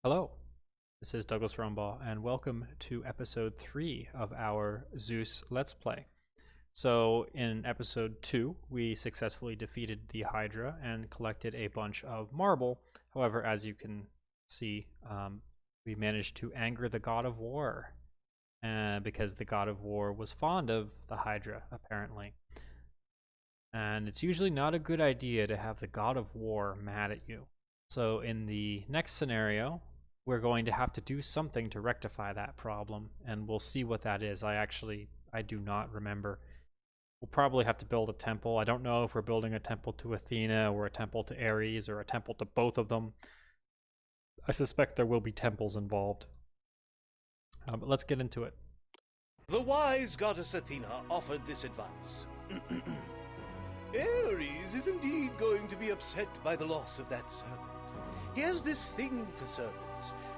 Hello, this is Douglas Rumbaugh, and welcome to episode 3 of our Zeus Let's Play. So, in episode 2, we successfully defeated the Hydra and collected a bunch of marble. However, as you can see, we managed to anger the God of War, because the God of War was fond of the Hydra, apparently. And it's usually not a good idea to have the God of War mad at you. So, in the next scenario, we're going to have to do something to rectify that problem, and we'll see what that is. I do not remember. We'll probably have to build a temple. I don't know if we're building a temple to Athena or a temple to Ares or a temple to both of them. I suspect there will be temples involved. But let's get into it. The wise goddess Athena offered this advice. Ares is indeed going to be upset by the loss of that serpent. He has this thing for serpents.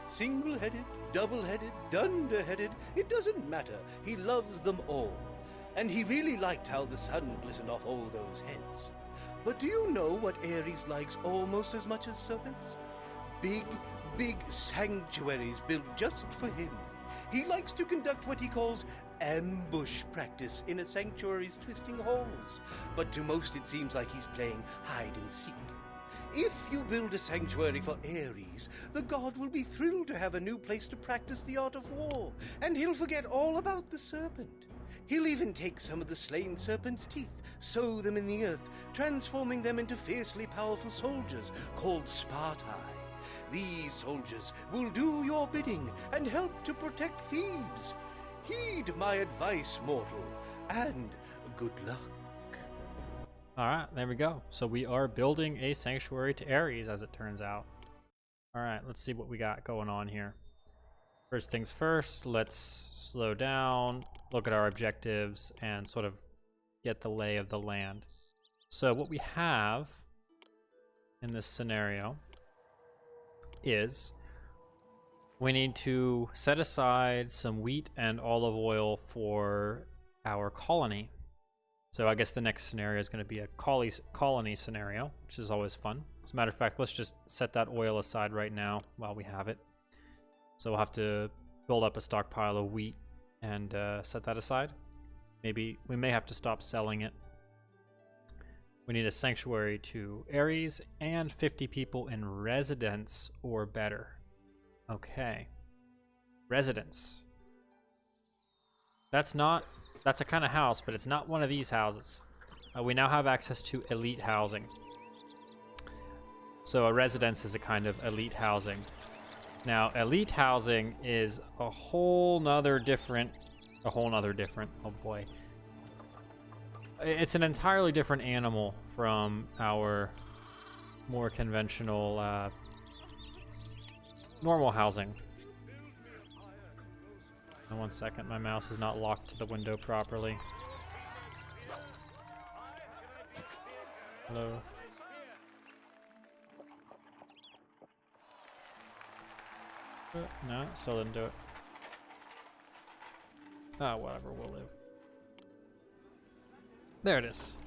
Single-headed, double-headed, dunder-headed, it doesn't matter. He loves them all. And he really liked how the sun glistened off all those heads. But do you know what Ares likes almost as much as serpents? Big, big sanctuaries built just for him. He likes to conduct what he calls ambush practice in a sanctuary's twisting halls. But to most it seems like he's playing hide and seek. If you build a sanctuary for Ares, the god will be thrilled to have a new place to practice the art of war, and he'll forget all about the serpent. He'll even take some of the slain serpent's teeth, sow them in the earth, transforming them into fiercely powerful soldiers called Spartai. These soldiers will do your bidding and help to protect Thebes. Heed my advice, mortal, and good luck. Alright, there we go. So we are building a sanctuary to Ares, as it turns out. Alright, let's see what we got going on here. First things first, let's slow down, look at our objectives, and sort of get the lay of the land. So what we have in this scenario is we need to set aside some wheat and olive oil for our colony. So I guess the next scenario is going to be a colony scenario, which is always fun. As a matter of fact, let's just set that oil aside right now while we have it. So we'll have to build up a stockpile of wheat and set that aside. Maybe we may have to stop selling it. We need a sanctuary to Ares and 50 people in residence or better. Okay. Residence. That's a kind of house, but it's not one of these houses. We now have access to elite housing. So a residence is a kind of elite housing. Now, elite housing is a whole nother different, oh boy. It's an entirely different animal from our more conventional, normal housing. And 1 second, my mouse is not locked to the window properly. Hello. No, still didn't do it. Ah, whatever, we'll live. There it is.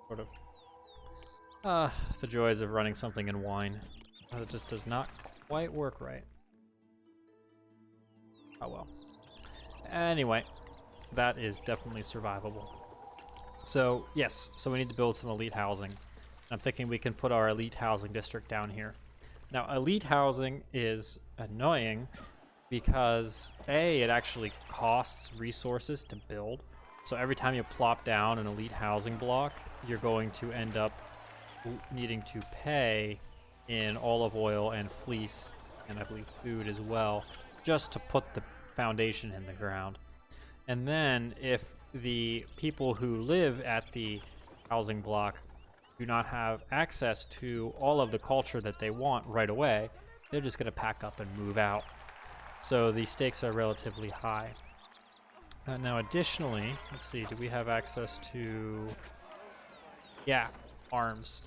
Sort of. The joys of running something in wine. It just does not quite work right. Oh well. Anyway, that is definitely survivable. So, yes, so we need to build some elite housing. I'm thinking we can put our elite housing district down here. Now, elite housing is annoying because, A, it actually costs resources to build. So every time you plop down an elite housing block, you're going to end up needing to pay in olive oil and fleece, and I believe food as well, just to put the foundation in the ground. And then if the people who live at the housing block do not have access to all of the culture that they want right away, they're just going to pack up and move out. So the stakes are relatively high. Now additionally, let's see, do we have access to, yeah, arms.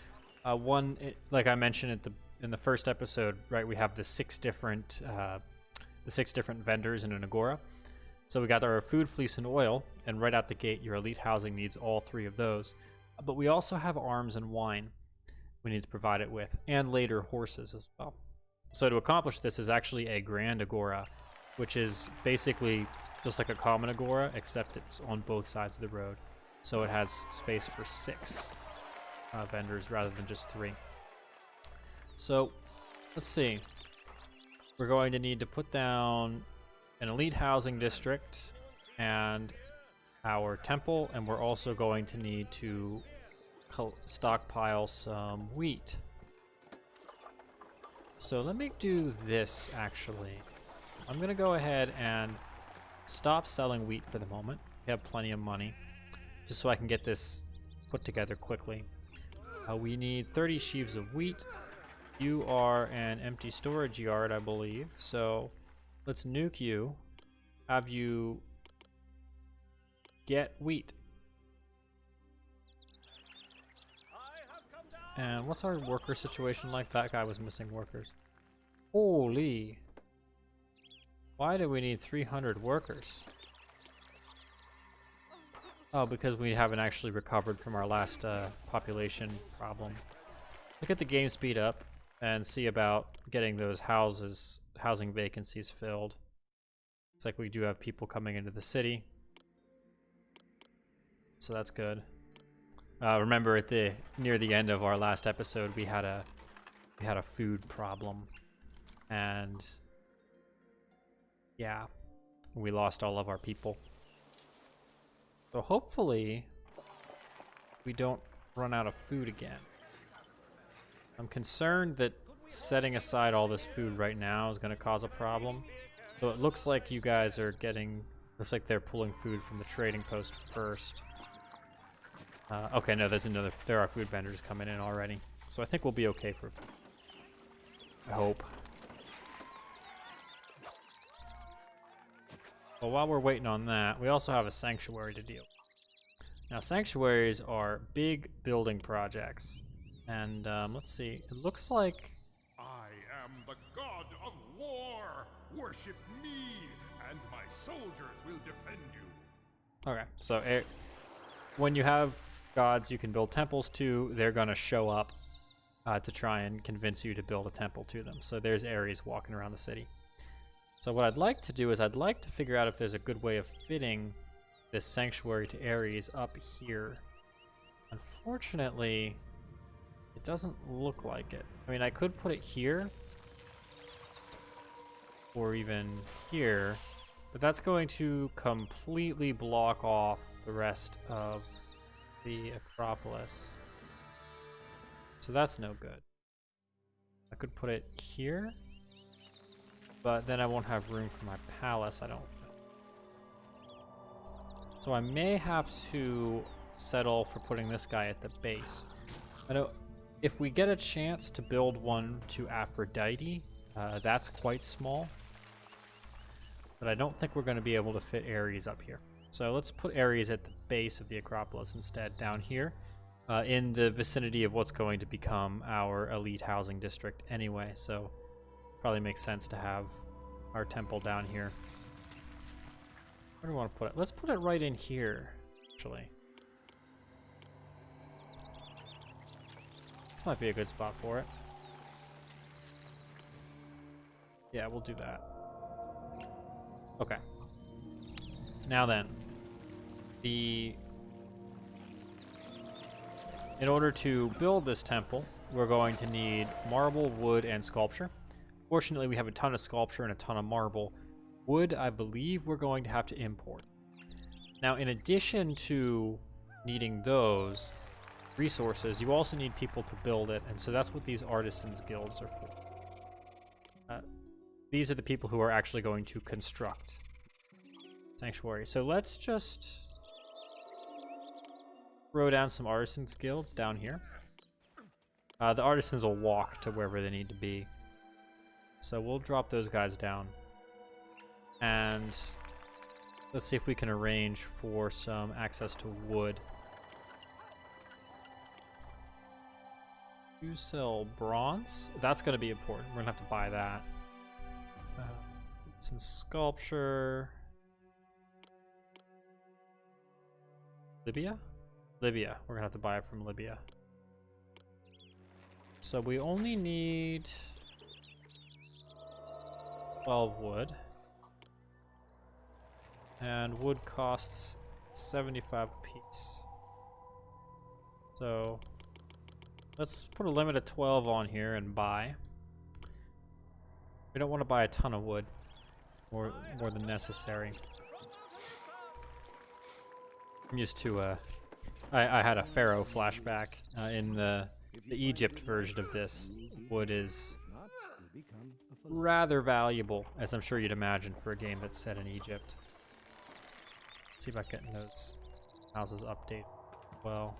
Like I mentioned in the first episode, right, we have the six different vendors in an agora. So we got our food, fleece, and oil, and right out the gate, your elite housing needs all three of those. But we also have arms and wine. we need to provide it with, and later horses as well. So to accomplish this is actually a grand agora, which is basically just like a common agora, except it's on both sides of the road. So it has space for 6 vendors rather than just 3. So let's see. We're going to need to put down an elite housing district and our temple, and we're also going to need to stockpile some wheat. So let me do this actually. I'm gonna go ahead and stop selling wheat for the moment. We have plenty of money, just so I can get this put together quickly. We need 30 sheaves of wheat. You are an empty storage yard, I believe. So let's nuke you. Have you get wheat. And what's our worker situation like? That guy was missing workers. Holy. Why do we need 300 workers? Oh, because we haven't actually recovered from our last population problem. Look at the game speed up and see about getting those housing vacancies filled. Looks like we do have people coming into the city. So that's good. Remember near the end of our last episode, we had a food problem, and yeah, we lost all of our people. So hopefully we don't run out of food again. I'm concerned that setting aside all this food right now is going to cause a problem. So it looks like you guys are looks like they're pulling food from the trading post first. Okay, no, there are food vendors coming in already. So I think we'll be okay for food. I hope. Well, while we're waiting on that, we also have a sanctuary to deal with. Now, sanctuaries are big building projects. And let's see, it looks like... I am the god of war! Worship me, and my soldiers will defend you. Okay, so when you have gods you can build temples to, they're going to show up to try and convince you to build a temple to them. So there's Ares walking around the city. So what I'd like to do is I'd like to figure out if there's a good way of fitting this sanctuary to Ares up here. Unfortunately, it doesn't look like it. I mean, I could put it here or even here, but that's going to completely block off the rest of the Acropolis. So that's no good. I could put it here, but then I won't have room for my palace, I don't think. So I may have to settle for putting this guy at the base. I know if we get a chance to build one to Aphrodite, that's quite small. But I don't think we're going to be able to fit Ares up here. So let's put Ares at the base of the Acropolis instead, down here, in the vicinity of what's going to become our elite housing district anyway. So probably makes sense to have our temple down here. Where do we want to put it? Let's put it right in here, actually. This might be a good spot for it. Yeah, we'll do that. Okay. Now then, in order to build this temple, we're going to need marble, wood, and sculpture. Fortunately, we have a ton of sculpture and a ton of marble. Wood, I believe we're going to have to import. Now, in addition to needing those resources, you also need people to build it, and so that's what these artisans guilds are for. These are the people who are actually going to construct sanctuary. So let's just throw down some artisans guilds down here. The artisans will walk to wherever they need to be. So we'll drop those guys down. And let's see if we can arrange for some access to wood. You sell bronze? That's going to be important. We're going to have to buy that. Some sculpture. Libya? Libya. We're going to have to buy it from Libya. So we only need 12 wood. And wood costs 75 a piece. So let's put a limit of 12 on here and buy. We don't want to buy a ton of wood, more than necessary. I'm used to I had a pharaoh flashback in the Egypt version of this. Wood is rather valuable, as I'm sure you'd imagine for a game that's set in Egypt. Let's see if I can get those houses updated well.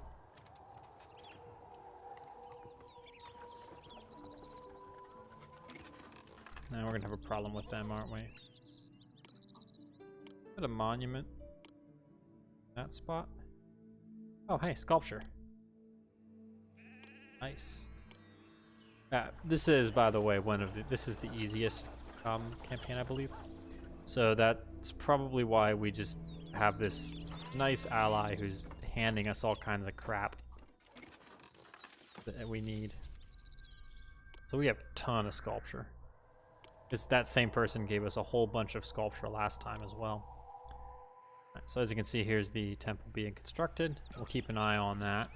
Now we're gonna have a problem with them, aren't we? Is that a monument? That spot? Oh, hey, sculpture. Nice. This is, by the way, this is the easiest campaign, I believe. So that's probably why we just have this nice ally who's handing us all kinds of crap that we need. So we have a ton of sculpture. That same person gave us a whole bunch of sculpture last time as well. Right, so as you can see, here's the temple being constructed. We'll keep an eye on that.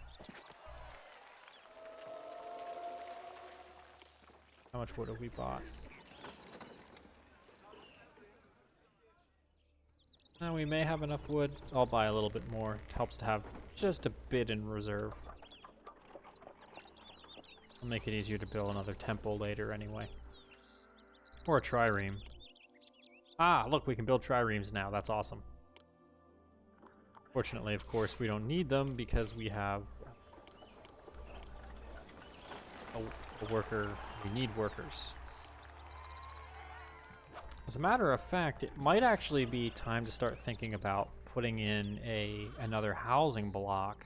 How much wood have we bought? Now we may have enough wood. I'll buy a little bit more. It helps to have just a bit in reserve. It'll make it easier to build another temple later anyway. Or a trireme. Ah, look, we can build triremes now. That's awesome. Fortunately, of course, we don't need them because we have a worker. We need workers. As a matter of fact, it might actually be time to start thinking about putting in another housing block.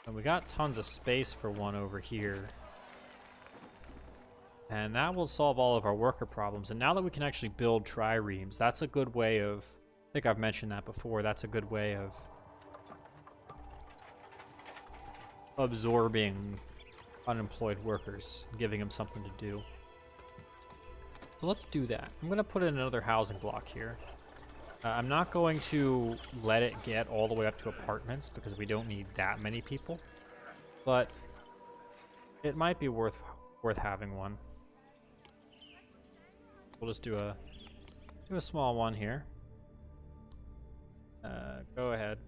And we got tons of space for one over here. And that will solve all of our worker problems. And now that we can actually build triremes, that's a good way of, I think I've mentioned that before, that's a good way of absorbing unemployed workers and giving them something to do. So let's do that. I'm going to put in another housing block here. I'm not going to let it get all the way up to apartments because we don't need that many people, but it might be worth having one. We'll just do a small one here. Go ahead,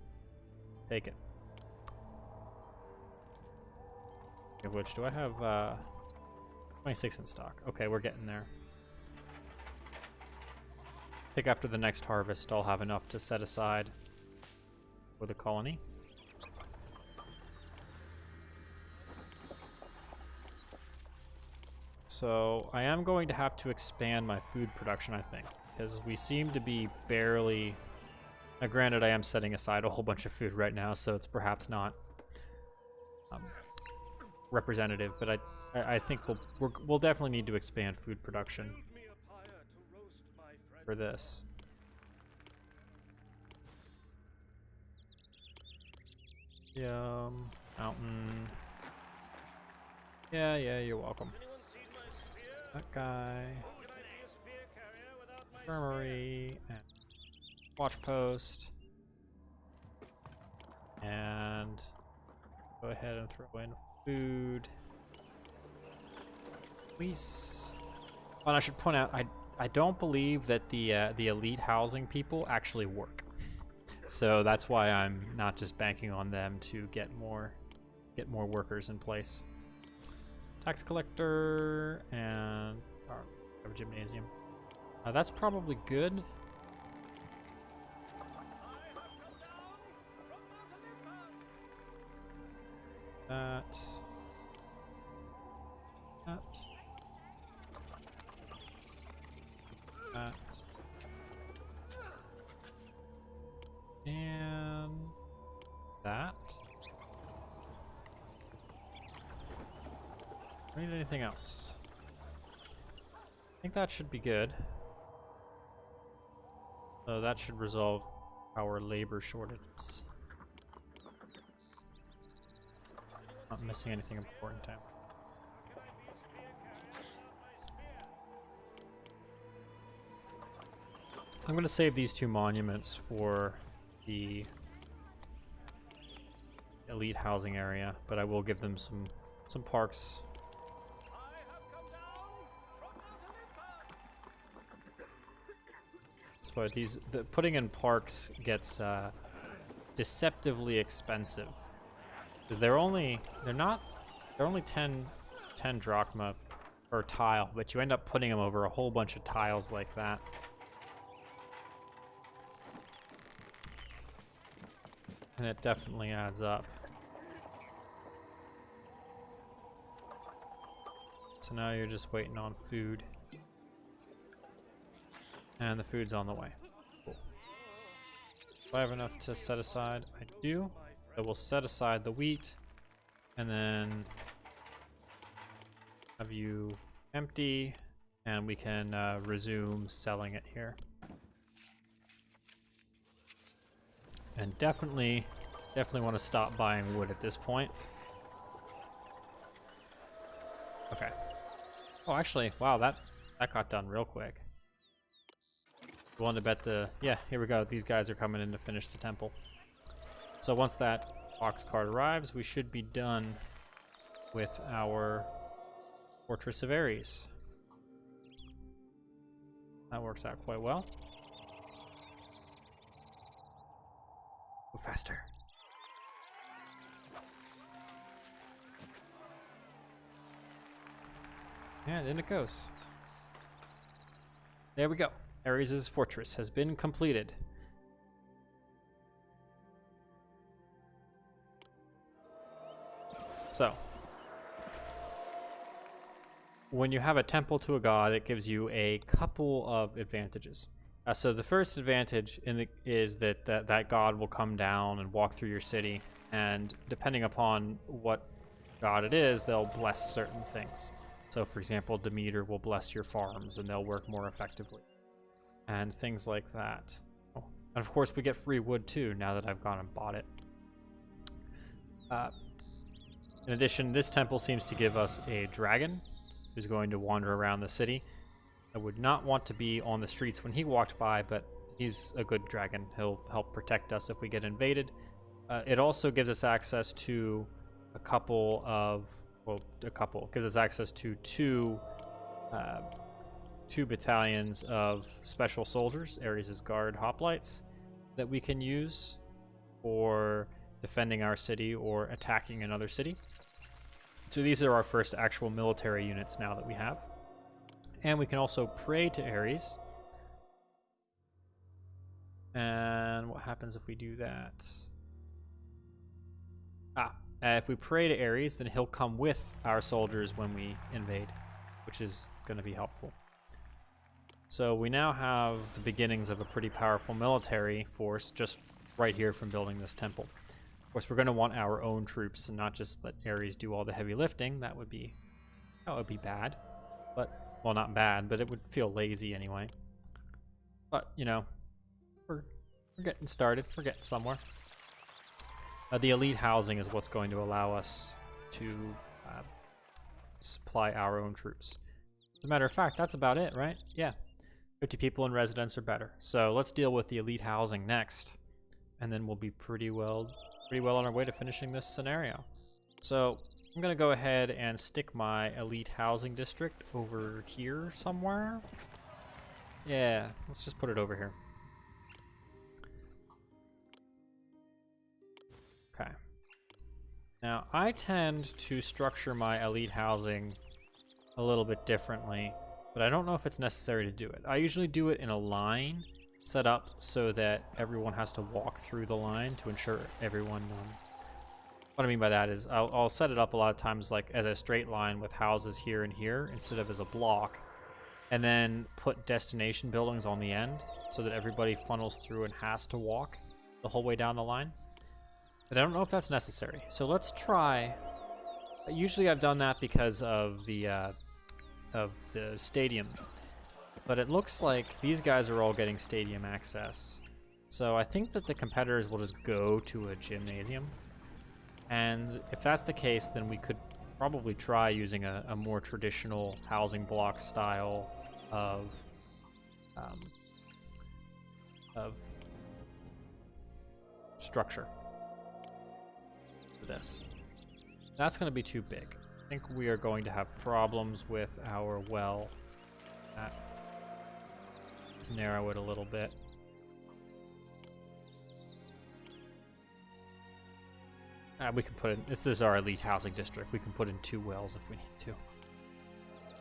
take it. Of which, do I have 26 in stock? Okay, we're getting there. I think after the next harvest, I'll have enough to set aside for the colony. So I am going to have to expand my food production, I think, because we seem to be barely... Now, granted, I am setting aside a whole bunch of food right now, so it's perhaps not representative, but I think we'll definitely need to expand food production for this. Mountain. Yeah, you're welcome. That guy. Infirmary. And watch post. And go ahead and throw in food. Police. Oh, and I should point out, I don't believe that the elite housing people actually work. So that's why I'm not just banking on them to get more workers in place. Tax collector and have a gymnasium. That's probably good. That. And that. Do I need anything else? I think that should be good. So that should resolve our labor shortages. Not missing anything important time. I'm gonna save these 2 monuments for the elite housing area, but I will give them some parks. That's why putting in parks gets deceptively expensive, because they're only 10 drachma per tile, but you end up putting them over a whole bunch of tiles like that. And it definitely adds up. So now you're just waiting on food. And the food's on the way. Cool. Do I have enough to set aside? I do. I will set aside the wheat. And then have you empty. And we can resume selling it here. And definitely want to stop buying wood at this point. Okay. Oh, actually, wow, that got done real quick. Willing to bet yeah, here we go. These guys are coming in to finish the temple. So once that box cart arrives, we should be done with our Fortress of Ares. That works out quite well. Go faster. And in it goes. There we go. Ares' fortress has been completed. So, when you have a temple to a god, it gives you a couple of advantages. So the first advantage is that that god will come down and walk through your city, and depending upon what god it is, they'll bless certain things. So for example, Demeter will bless your farms and they'll work more effectively. And things like that. Oh, and of course we get free wood too, now that I've gone and bought it. In addition, this temple seems to give us a dragon who's going to wander around the city. I would not want to be on the streets when he walked by, but he's a good dragon. He'll help protect us if we get invaded. It also gives us access to gives us access to two battalions of special soldiers, Ares' Guard hoplites, that we can use for defending our city or attacking another city. So these are our first actual military units now that we have. And we can also pray to Ares. And what happens if we do that? If we pray to Ares, then he'll come with our soldiers when we invade, which is going to be helpful. So we now have the beginnings of a pretty powerful military force just right here from building this temple. Of course, we're going to want our own troops and not just let Ares do all the heavy lifting. That would be bad. But, well, not bad, but it would feel lazy anyway. But, you know, we're getting started. We're getting somewhere. The elite housing is what's going to allow us to supply our own troops. As a matter of fact, that's about it, right? Yeah. 50 people in residence or better. So let's deal with the elite housing next, and then we'll be pretty well on our way to finishing this scenario. So I'm gonna go ahead and stick my elite housing district over here somewhere. Yeah, let's just put it over here. Okay. Now I tend to structure my elite housing a little bit differently, but I don't know if it's necessary to do it. I usually do it in a line set up so that everyone has to walk through the line to ensure everyone. What I mean by that is I'll set it up a lot of times like as a straight line with houses here and here instead of as a block, and then put destination buildings on the end so that everybody funnels through and has to walk the whole way down the line. But I don't know if that's necessary. So let's try. Usually I've done that because of the stadium, but it looks like these guys are all getting stadium access. So I think that the competitors will just go to a gymnasium. And if that's the case, then we could probably try using a more traditional housing block style of structure for this. That's going to be too big. I think we are going to have problems with our well. Let's narrow it a little bit. We can put in, this is our elite housing district. We can put in 2 wells if we need to.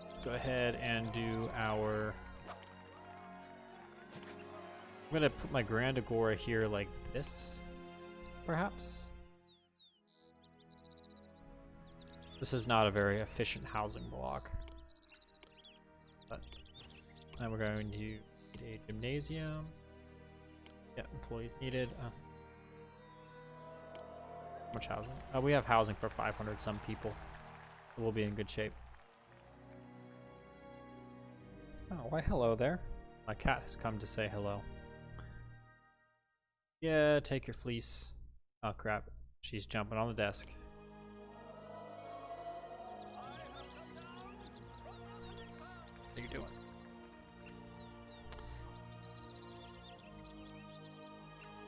Let's go ahead and do our... I'm gonna put my Grand Agora here like this, perhaps. This is not a very efficient housing block. But then we're going to need a gymnasium. Yeah, employees needed. Much housing? We have housing for 500 some people. We'll be in good shape. Oh, why hello there. My cat has come to say hello. Yeah, take your fleece. Oh crap, she's jumping on the desk. What are you doing?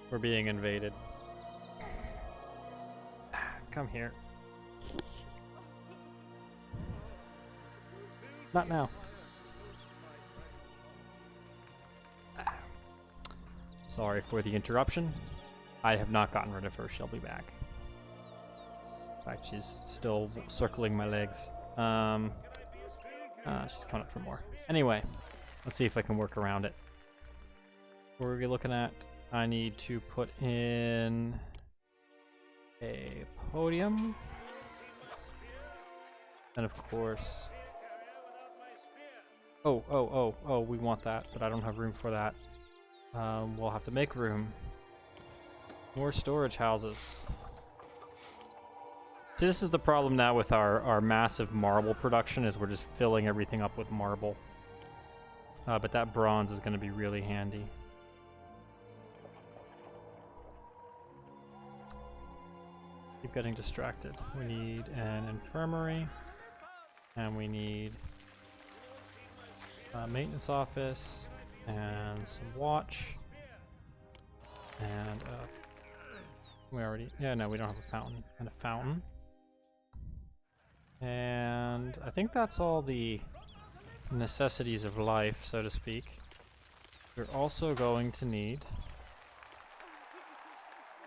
We're being invaded. Come here. Not now. Sorry for the interruption. I have not gotten rid of her. She'll be back. In fact, she's still circling my legs. She's coming up for more. Anyway, let's see if I can work around it. What are we looking at? I need to put in a podium, and of course, oh, we want that, but I don't have room for that. We'll have to make room. More storage houses. See, this is the problem now with our massive marble production, is we're just filling everything up with marble. But that bronze is going to be really handy. Keep getting distracted. We need an infirmary, and we need a maintenance office, and some watch, and we already, yeah, no, we don't have a fountain, and a fountain. And I think that's all the necessities of life, so to speak. We're also going to need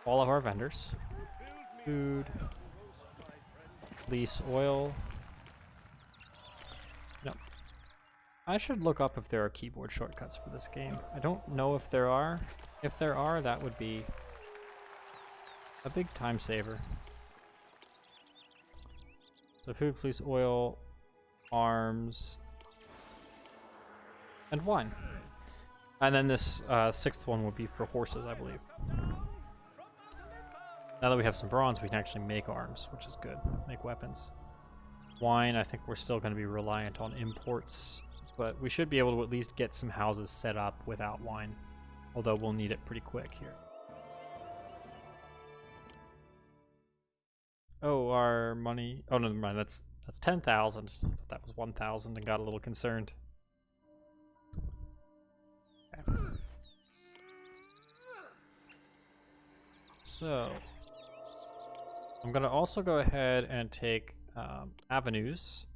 all of our vendors. Food, lease oil. No. I should look up if there are keyboard shortcuts for this game. I don't know if there are. If there are, that would be a big time saver. So food, fleece, oil, arms, and wine. And then this 6th one would be for horses, I believe. Now that we have some bronze, we can actually make arms, which is good. Make weapons. Wine, I think we're still going to be reliant on imports, but we should be able to at least get some houses set up without wine, although we'll need it pretty quick here. Oh, our money... Oh, no, never mind. That's 10,000. I thought that was 1,000 and got a little concerned. Okay. So... I'm going to also go ahead and take avenues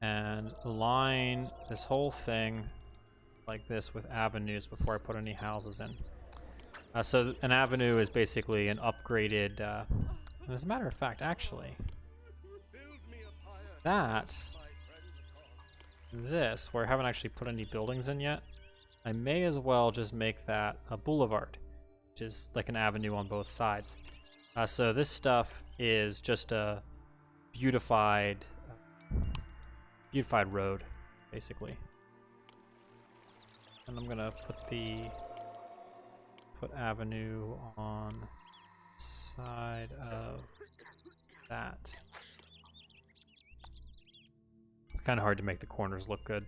and line this whole thing like this with avenues before I put any houses in. So an avenue is basically an upgraded, and as a matter of fact, actually, this, where I haven't actually put any buildings in yet, I may as well just make that a boulevard, which is like an avenue on both sides. So this stuff is just a beautified road, basically. And I'm gonna put avenue on the side of that. It's kind of hard to make the corners look good,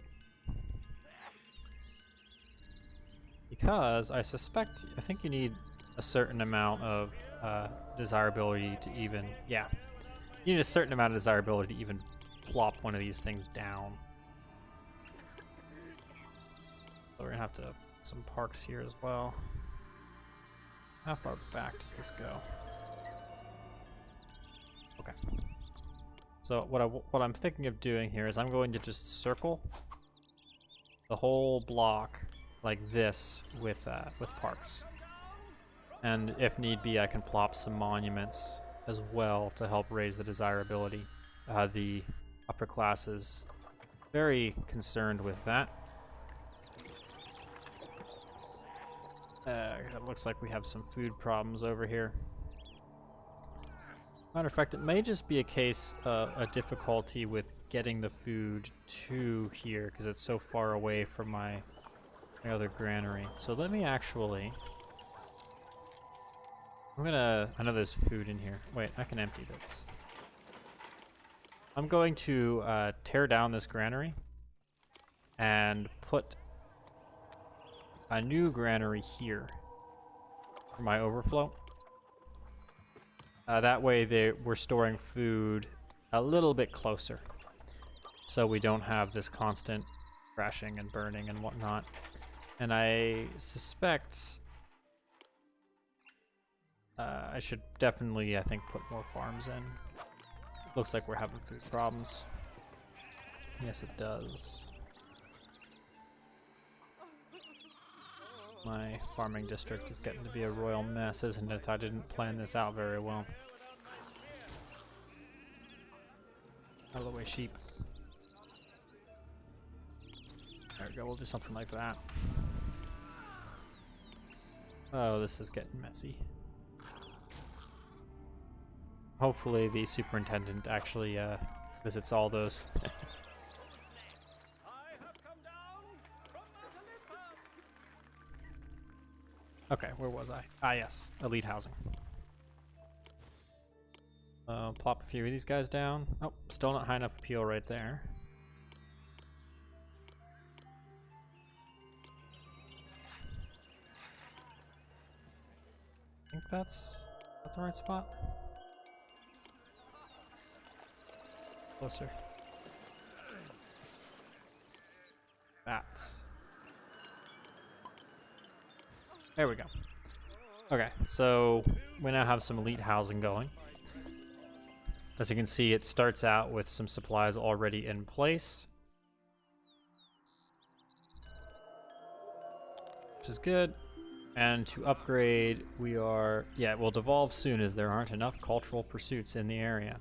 because I think you need a certain amount of desirability to even, yeah, you need a certain amount of desirability to even plop one of these things down. So we're gonna have to put some parks here as well. How far back does this go? Okay. So what I'm thinking of doing here is I'm going to just circle the whole block like this with parks. And if need be, I can plop some monuments as well to help raise the desirability. The upper class is very concerned with that. It looks like we have some food problems over here. Matter of fact, it may just be a case of a difficulty with getting the food to here because it's so far away from my other granary. So let me actually... I know there's food in here. Wait, I can empty this. I'm going to tear down this granary and put a new granary here for my overflow. That way we're storing food a little bit closer, so we don't have this constant crashing and burning and whatnot. And I suspect I should definitely, I think, put more farms in. Looks like we're having food problems. Yes, it does. My farming district is getting to be a royal mess, isn't it? I didn't plan this out very well. Out of the way, sheep. There we go, we'll do something like that. Oh, this is getting messy. Hopefully the superintendent actually visits all those. Okay, where was I? Ah, yes, elite housing. Plop a few of these guys down. Oh, still not high enough appeal right there. I think that's the right spot. Closer. That's. There we go. Okay, so we now have some elite housing going. As you can see, it starts out with some supplies already in place, which is good. And to upgrade, we'll devolve soon as there aren't enough cultural pursuits in the area.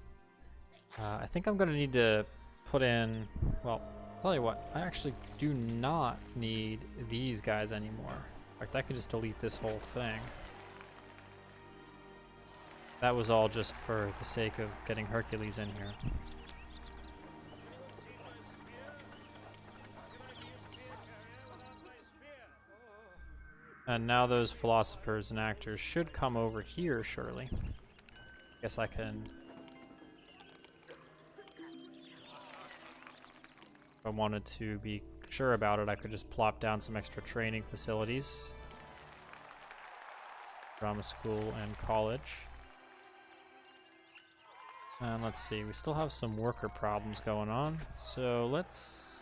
I think I'm going to need to put in, well, tell you what, I actually do not need these guys anymore. In fact, I could just delete this whole thing. That was all just for the sake of getting Hercules in here. And now those philosophers and actors should come over here, surely. Guess I can... If I wanted to be sure about it, I could just plop down some extra training facilities. Drama school and college. And let's see, we still have some worker problems going on, so let's...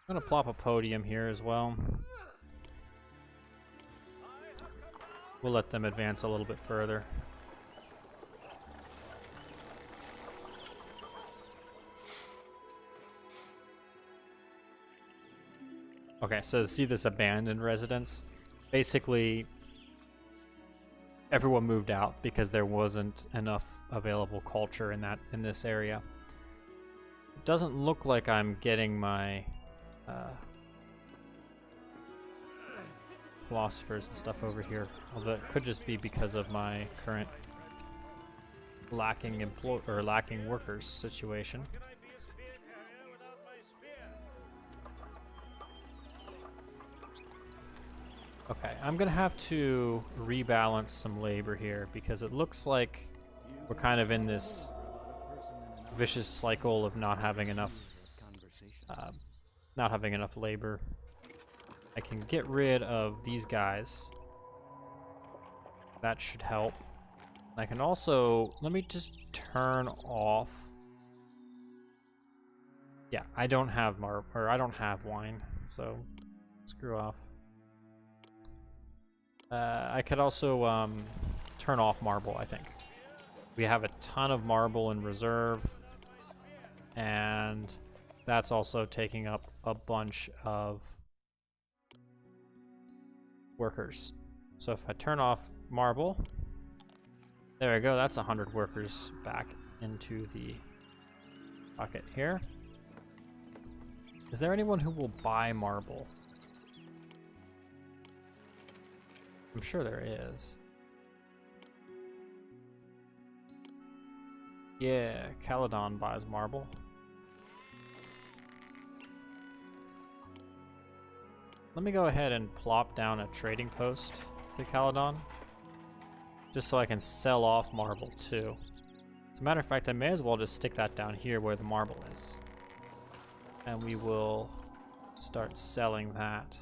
I'm gonna plop a podium here as well. We'll let them advance a little bit further. Okay, so see this abandoned residence? Basically, everyone moved out because there wasn't enough available culture in this area. It doesn't look like I'm getting my philosophers and stuff over here, although it could just be because of my current lacking workers situation. Okay, I'm gonna have to rebalance some labor here because it looks like we're kind of in this vicious cycle of not having enough labor. I can get rid of these guys. That should help. I can also, let me just turn off. Yeah, I don't have I don't have wine, so screw off. I could also turn off marble, I think. We have a ton of marble in reserve, and that's also taking up a bunch of workers. So if I turn off marble, there we go, that's 100 workers back into the bucket here. Is there anyone who will buy marble? I'm sure there is. Yeah, Caledon buys marble. Let me go ahead and plop down a trading post to Caledon, just so I can sell off marble too. As a matter of fact, I may as well just stick that down here where the marble is. And we will start selling that.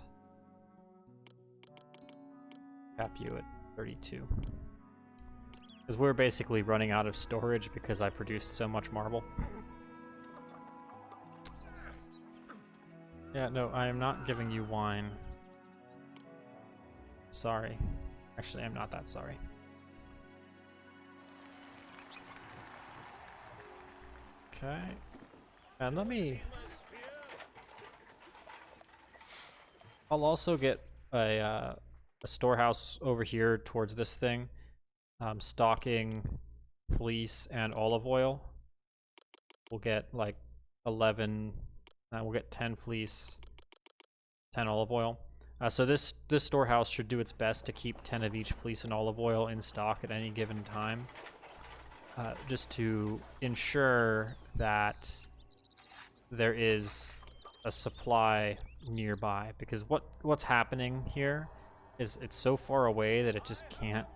Cap you at 32. Because we're basically running out of storage because I produced so much marble. Yeah, no, I am not giving you wine. Sorry. Actually, I'm not that sorry. Okay. And let me... I'll also get a storehouse over here towards this thing. Stocking fleece and olive oil. We'll get like 11... we'll get 10 fleece, 10 olive oil. So this storehouse should do its best to keep 10 of each fleece and olive oil in stock at any given time. Just to ensure that there is a supply nearby, because what's happening here is it's so far away that it just can't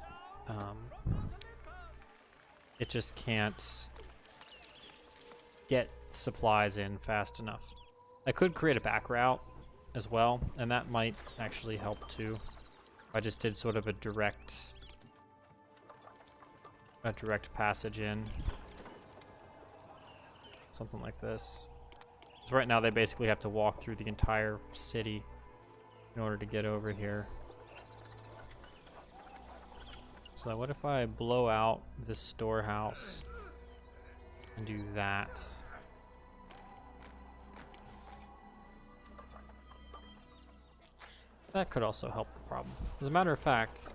get supplies in fast enough. I could create a back route as well, and that might actually help too. I just did sort of a direct passage in, something like this. So right now they basically have to walk through the entire city in order to get over here. So what if I blow out this storehouse and do that? That could also help the problem. As a matter of fact,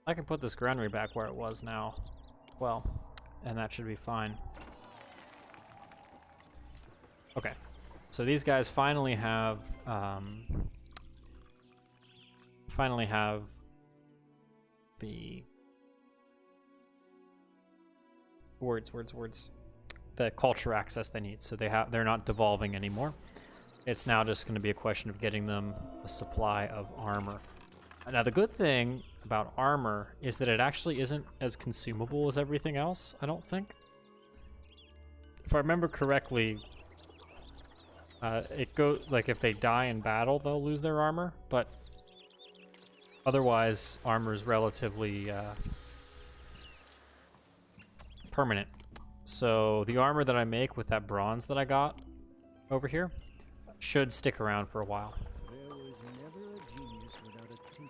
I can put this granary back where it was now. Well, and that should be fine. Okay, so these guys finally have the the culture access they need. So they're not devolving anymore. It's now just going to be a question of getting them a supply of armor. Now the good thing about armor is that it actually isn't as consumable as everything else, I don't think. If I remember correctly, it goes like if they die in battle, they'll lose their armor, but otherwise armor is relatively permanent. So the armor that I make with that bronze that I got over here should stick around for a while.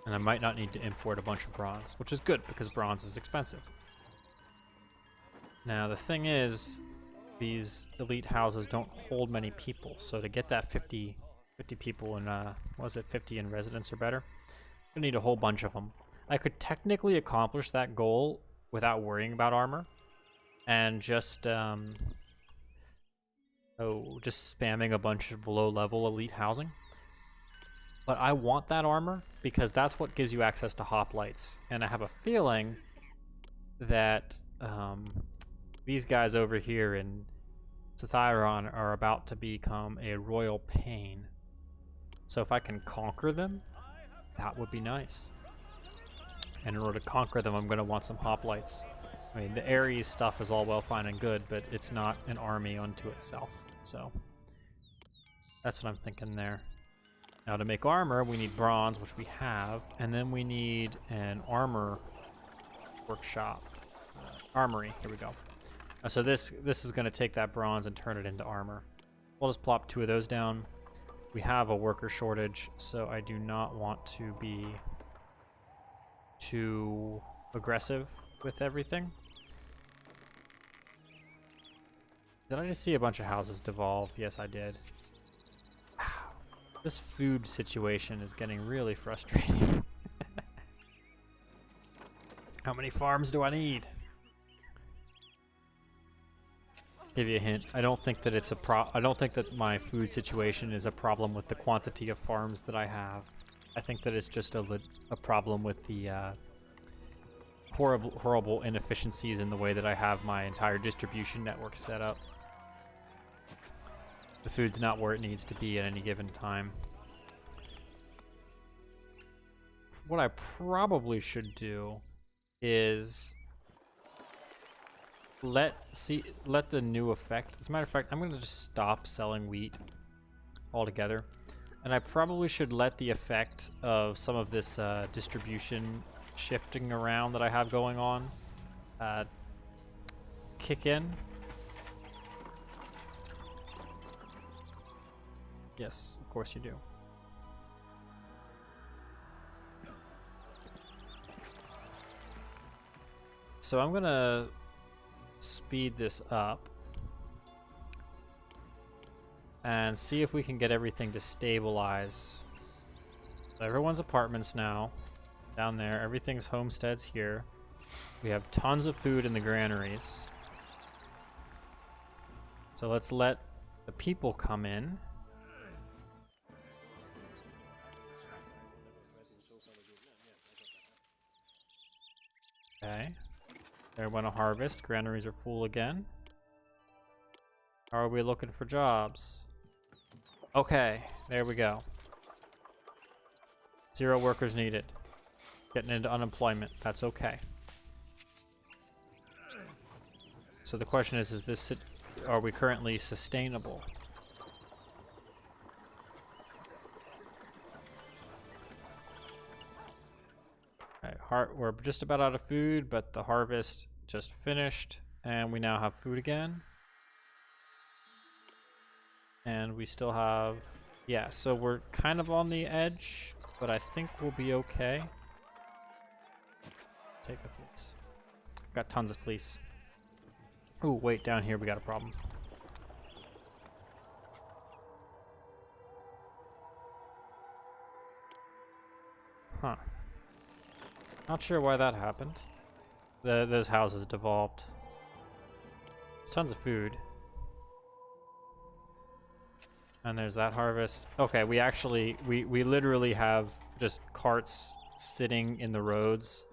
And I might not need to import a bunch of bronze, which is good because bronze is expensive. Now the thing is, these elite houses don't hold many people, so to get that 50 people in, was it 50 in residence or better? I need a whole bunch of them. I could technically accomplish that goal without worrying about armor, and just spamming a bunch of low-level elite housing. But I want that armor because that's what gives you access to hoplites, and I have a feeling that these guys over here in Sathyron are about to become a royal pain. So if I can conquer them, that would be nice. And in order to conquer them, I'm going to want some hoplites. I mean, the Ares stuff is all well, fine, and good, but it's not an army unto itself. So that's what I'm thinking there. Now to make armor, we need bronze, which we have, and then we need an armor workshop. Armory, here we go. So this is going to take that bronze and turn it into armor. We'll just plop 2 of those down. We have a worker shortage, so I do not want to be too aggressive with everything. Did I just see a bunch of houses devolve? Yes, I did. This food situation is getting really frustrating. How many farms do I need? Give you a hint. I don't think that it's I don't think that my food situation is a problem with the quantity of farms that I have. I think that it's just a problem with the horrible inefficiencies in the way that I have my entire distribution network set up. The food's not where it needs to be at any given time. What I probably should do is let the new effect. As a matter of fact, I'm going to just stop selling wheat altogether. And I probably should let the effect of some of this distribution shifting around that I have going on kick in. Yes, of course you do. So I'm gonna speed this up and see if we can get everything to stabilize. So everyone's apartments now down there. Everything's homesteads here. We have tons of food in the granaries. So let's let the people come in. Okay. They want to harvest. Granaries are full again. How are we looking for jobs? Okay, there we go. 0 workers needed. Getting into unemployment. That's okay. So the question is this, are we currently sustainable? Okay, we're just about out of food, but the harvest just finished, and we now have food again. And we still have, yeah, so we're kind of on the edge, but I think we'll be okay. Take the fleece. Got tons of fleece. Ooh, wait, down here we got a problem. Huh. Not sure why that happened. Those houses devolved. There's tons of food. And there's that harvest. Okay, we actually, we literally have just carts sitting in the roads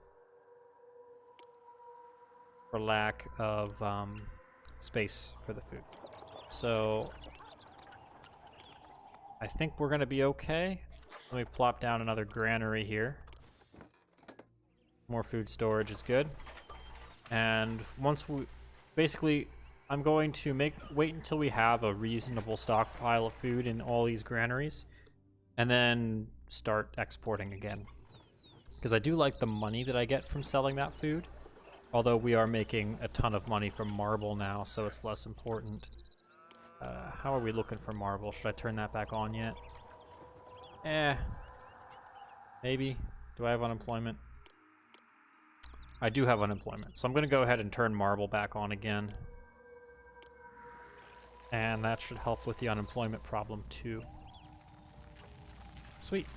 for lack of space for the food. So I think we're gonna be okay. Let me plop down another granary here. More food storage is good. And once we, basically, I'm going to wait until we have a reasonable stockpile of food in all these granaries, and then start exporting again. Because I do like the money that I get from selling that food, although we are making a ton of money from marble now, so it's less important. How are we looking for marble? Should I turn that back on yet? Maybe. Do I have unemployment? I do have unemployment, so I'm going to go ahead and turn marble back on again. And that should help with the unemployment problem too. Sweet.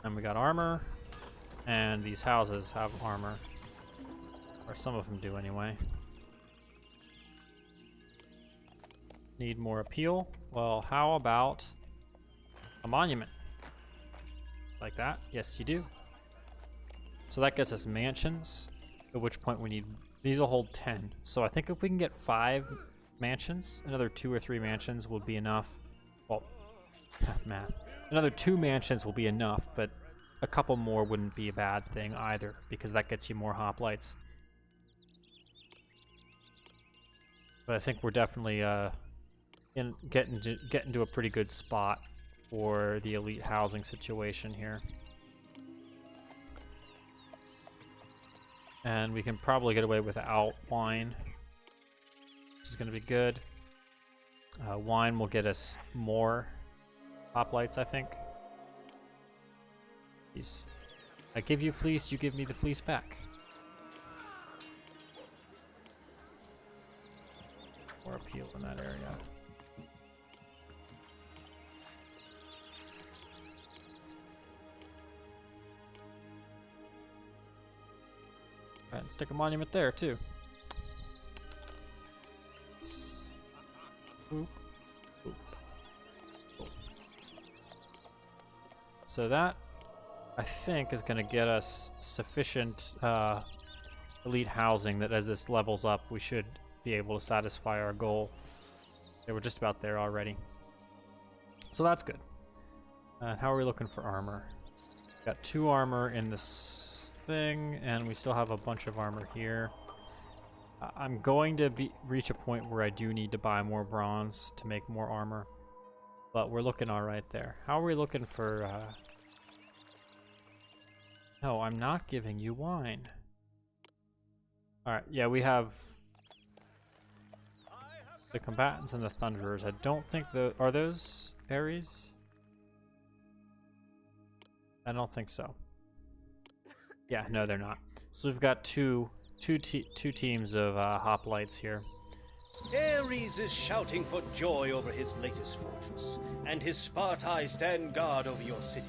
And we got armor, and these houses have armor. Or some of them do anyway. Need more appeal? Well, how about a monument? Like that? Yes, you do. So that gets us mansions, at which point we need, these will hold 10. So I think if we can get 5 mansions, another 2 or 3 mansions will be enough. Well, math. Another 2 mansions will be enough, but a couple more wouldn't be a bad thing either, because that gets you more hoplites. But I think we're definitely getting to a pretty good spot for the elite housing situation here. And we can probably get away without wine, which is going to be good. Wine will get us more hoplites, I think. Jeez. I give you fleece, you give me the fleece back. More appeal in that area. And stick a monument there too. Boop. Boop. Boop. So that, I think, is going to get us sufficient elite housing that as this levels up, we should be able to satisfy our goal. Okay, we're just about there already. So that's good. How are we looking for armor? Got 2 armor in this thing, and we still have a bunch of armor here. I'm going to reach a point where I do need to buy more bronze to make more armor, but we're looking all right there. How are we looking for... No, I'm not giving you wine. All right, yeah, we have the combatants and the thunderers. I don't think are those Ares? I don't think so. Yeah, no, they're not. So we've got two teams of hoplites here. Ares is shouting for joy over his latest fortress, and his Spartai stand guard over your city.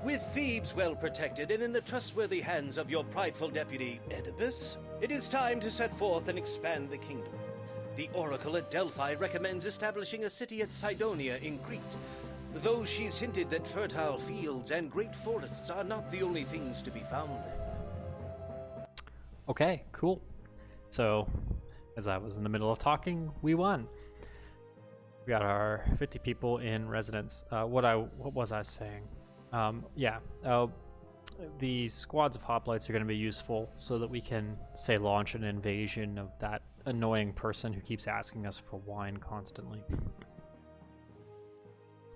With Thebes well protected and in the trustworthy hands of your prideful deputy, Oedipus, it is time to set forth and expand the kingdom. The oracle at Delphi recommends establishing a city at Cydonia in Crete, though she's hinted that fertile fields and great forests are not the only things to be found there. Okay, cool. So, as I was in the middle of talking, we won. We got our 50 people in residence. What was I saying? The squads of hoplites are going to be useful so that we can, say, launch an invasion of that annoying person who keeps asking us for wine constantly.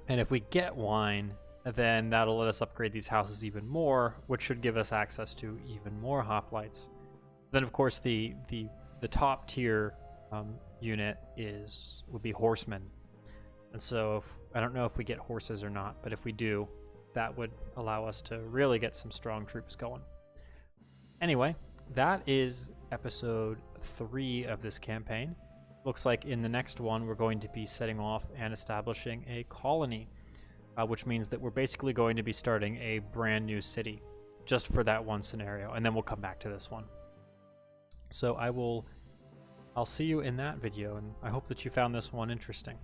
And if we get wine, then that'll let us upgrade these houses even more, which should give us access to even more hoplites. Then, of course, the top tier unit would be horsemen. And so I don't know if we get horses or not, but if we do, that would allow us to really get some strong troops going. Anyway, that is episode 3 of this campaign. Looks like in the next one, we're going to be setting off and establishing a colony, which means that we're basically going to be starting a brand new city just for that one scenario, and then we'll come back to this one. So I'll see you in that video, and I hope that you found this one interesting.